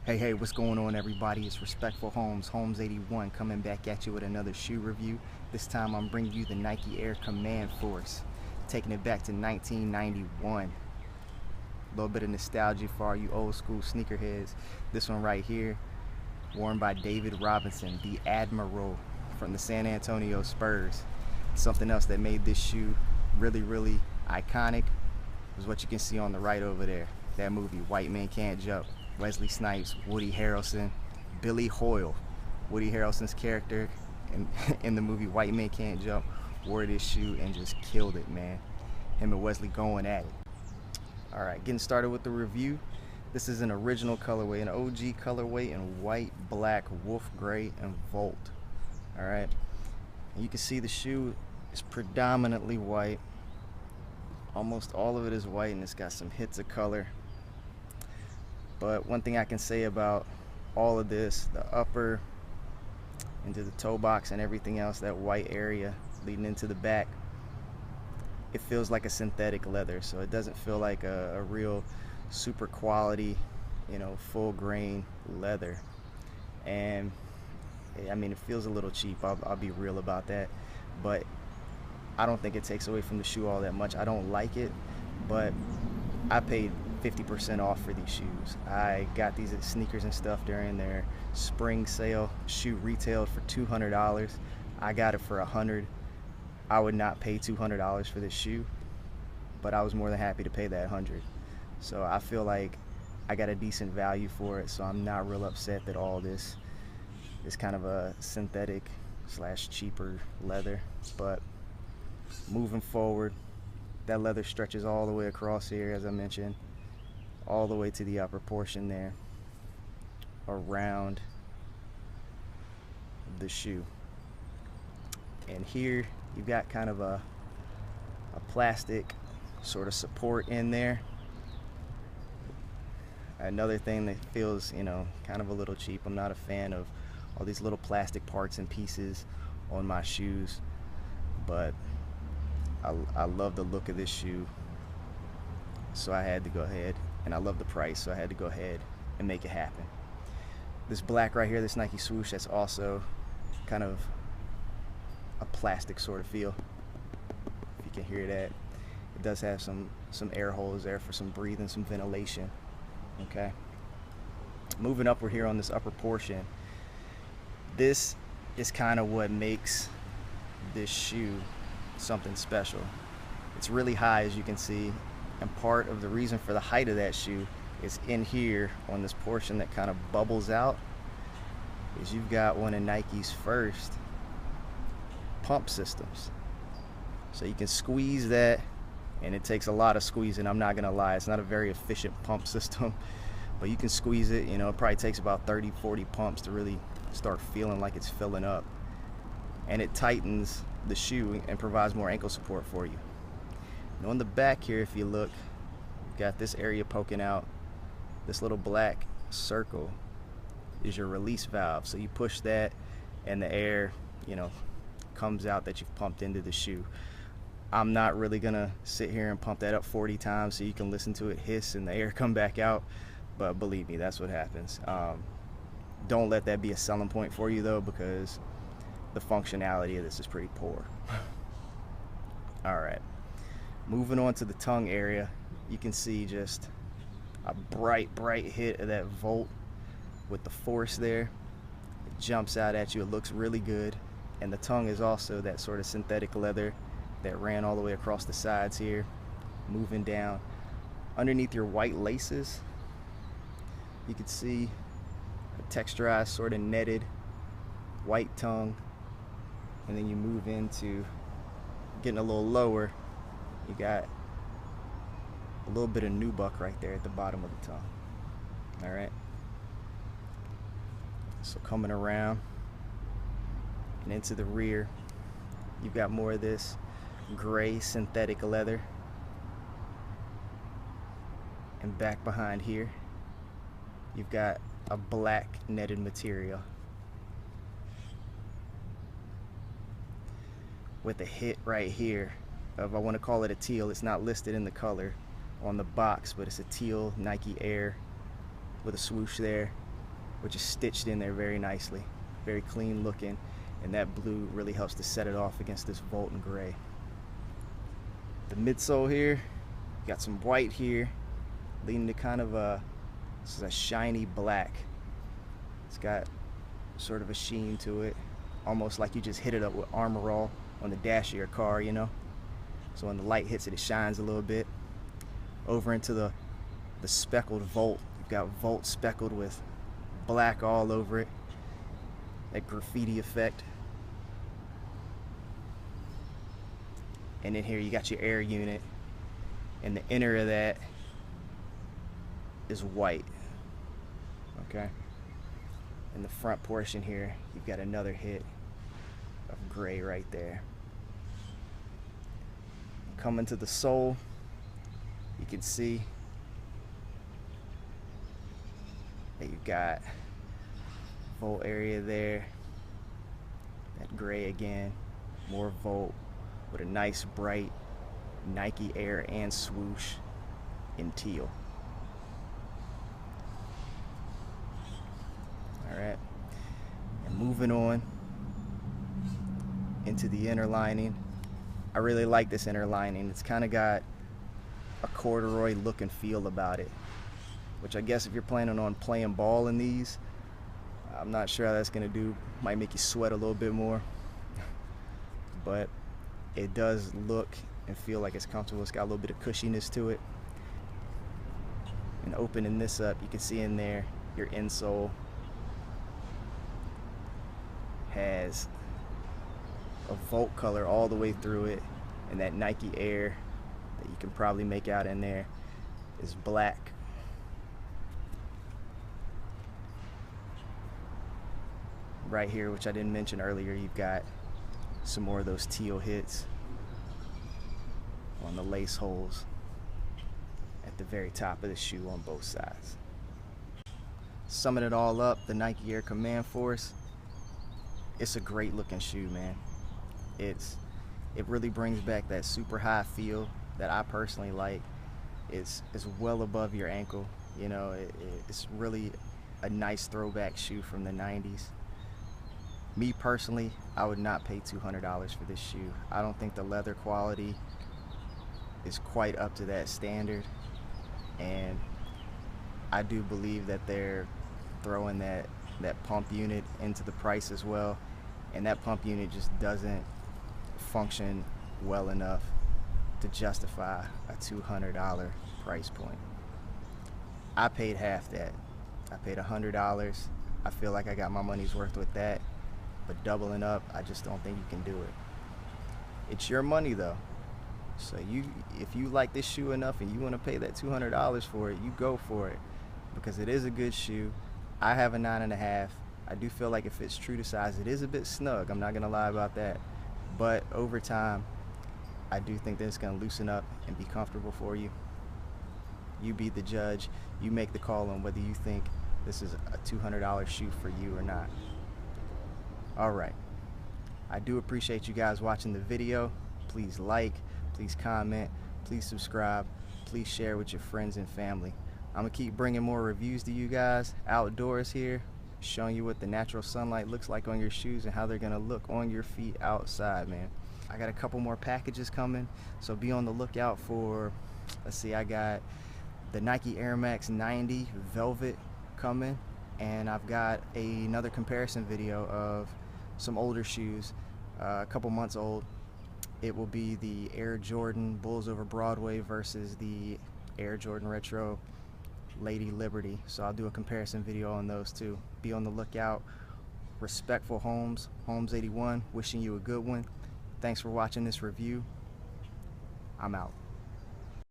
Hey, what's going on, everybody? It's Respectful Holmes 81, coming back at you with another shoe review. This time I'm bringing you the Nike Air Command Force, taking it back to 1991. A little bit of nostalgia for all you old school sneakerheads. This one right here, worn by David Robinson, the Admiral from the San Antonio Spurs. Something else that made this shoe really iconic is what you can see on the right over there. That movie, White Man Can't Jump. Wesley Snipes, Woody Harrelson, Billy Hoyle, Woody Harrelson's character in the movie White Man Can't Jump, wore this shoe and just killed it, man. Him and Wesley going at it. All right, getting started with the review. This is an original colorway, an OG colorway in white, black, wolf gray, and volt. All right, and you can see the shoe is predominantly white. Almost all of it is white, and it's got some hits of color. But one thing I can say about all of this, the upper into the toe box and everything else, that white area leading into the back, it feels like a synthetic leather. So it doesn't feel like a real super quality, full grain leather. And I mean, it feels a little cheap. I'll be real about that. But I don't think it takes away from the shoe all that much. I don't like it, but I paid 50% off for these shoes. I got these at Sneakers and Stuff during their spring sale. Shoe retailed for $200. I got it for $100. I would not pay $200 for this shoe, but I was more than happy to pay that $100. So I feel like I got a decent value for it, so I'm not real upset that all this is kind of a synthetic / cheaper leather. But moving forward, that leather stretches all the way across here, as I mentioned, all the way to the upper portion there, around the shoe. And here you've got kind of a plastic sort of support in there. Another thing that feels, kind of a little cheap. I'm not a fan of all these little plastic parts and pieces on my shoes, but I love the look of this shoe, so I had to go ahead, and I love the price, so I had to go ahead and make it happen. This black right here, this Nike swoosh, that's also kind of a plastic sort of feel, if you can hear that. It does have some air holes there for some breathing, some ventilation. Okay, moving upward here on this upper portion, this is kind of what makes this shoe something special. It's really high, as you can see, and part of the reason for the height of that shoe is in here on this portion that kind of bubbles out, is you've got one of Nike's first pump systems. So you can squeeze that, and it takes a lot of squeezing. I'm not gonna lie, it's not a very efficient pump system, but you can squeeze it. It probably takes about 30-40 pumps to really start feeling like it's filling up, and it tightens the shoe and provides more ankle support for you. And on the back here, if you look, you've got this area poking out. This little black circle is your release valve. So you push that and the air, comes out that you've pumped into the shoe. I'm not really gonna sit here and pump that up 40 times so you can listen to it hiss and the air come back out, but believe me, that's what happens. Don't let that be a selling point for you though, because the functionality of this is pretty poor. All right, moving on to the tongue area, you can see just a bright hit of that volt with the force there. It jumps out at you, it looks really good. And the tongue is also that sort of synthetic leather that ran all the way across the sides here, moving down. Underneath your white laces, you can see a texturized, sort of netted white tongue. And then you move into getting a little lower, you got a little bit of nubuck right there at the bottom of the tongue. All right, so coming around and into the rear, you've got more of this gray synthetic leather, and back behind here you've got a black netted material with a hit right here of, I want to call it a teal. It's not listed in the color on the box, but it's a teal Nike Air with a swoosh there. which is stitched in there very nicely, very clean looking, and that blue really helps to set it off against this Volt and gray. The midsole here, got some white here, leading to kind of this is a shiny black. It's got sort of a sheen to it, almost like you just hit it up with Armor All on the dash of your car, you know? So when the light hits it, it shines a little bit. Over into the speckled Volt. You've got Volt speckled with black all over it. That graffiti effect. And then here you got your air unit, and the inner of that is white. Okay? In the front portion here, you've got another hit of gray right there. Coming to the sole, you can see that you've got Volt area there, that gray again, more Volt with a nice bright Nike Air and swoosh in teal. Alright, and moving on into the inner lining. I really like this inner lining. It's kind of got a corduroy look and feel about it, which I guess if you're planning on playing ball in these, I'm not sure how that's gonna do. Might make you sweat a little bit more, but it does look and feel like it's comfortable. It's got a little bit of cushiness to it. And opening this up, you can see in there your insole has a Volt color all the way through it, and that Nike Air that you can probably make out in there is black. Right here, which I didn't mention earlier, you've got some more of those teal hits on the lace holes at the very top of the shoe on both sides. Summing it all up, the Nike Air Command Force, it's a great looking shoe, man. It really brings back that super high feel that I personally like. It's well above your ankle, you know. It's really a nice throwback shoe from the 90s. Me personally, I would not pay $200 for this shoe. I don't think the leather quality is quite up to that standard, and I do believe that they're throwing that pump unit into the price as well, and that pump unit just doesn't function well enough to justify a $200 price point. I paid half that. I paid $100. I feel like I got my money's worth with that, but doubling up, I just don't think you can do it. It's your money though, so if you like this shoe enough and you want to pay that $200 for it, you go for it, because it is a good shoe. I have a 9.5. I do feel like it fits true to size. It is a bit snug, I'm not gonna lie about that, but over time I do think that it's gonna loosen up and be comfortable for you. You be the judge. You make the call on whether you think this is a $200 shoe for you or not. Alright, I do appreciate you guys watching the video. Please like, please comment, please subscribe, please share with your friends and family. I'm gonna keep bringing more reviews to you guys outdoors here, showing you what the natural sunlight looks like on your shoes and how they're gonna look on your feet outside, man. I got a couple more packages coming, so be on the lookout for, let's see, I got the Nike Air Max 90 Velvet coming, and I've got another comparison video of some older shoes, a couple months old. It will be the Air Jordan Bulls Over Broadway versus the Air Jordan Retro Lady Liberty. So I'll do a comparison video on those two. Be on the lookout. Respectful Holmes, Holmes81, wishing you a good one. Thanks for watching this review. I'm out.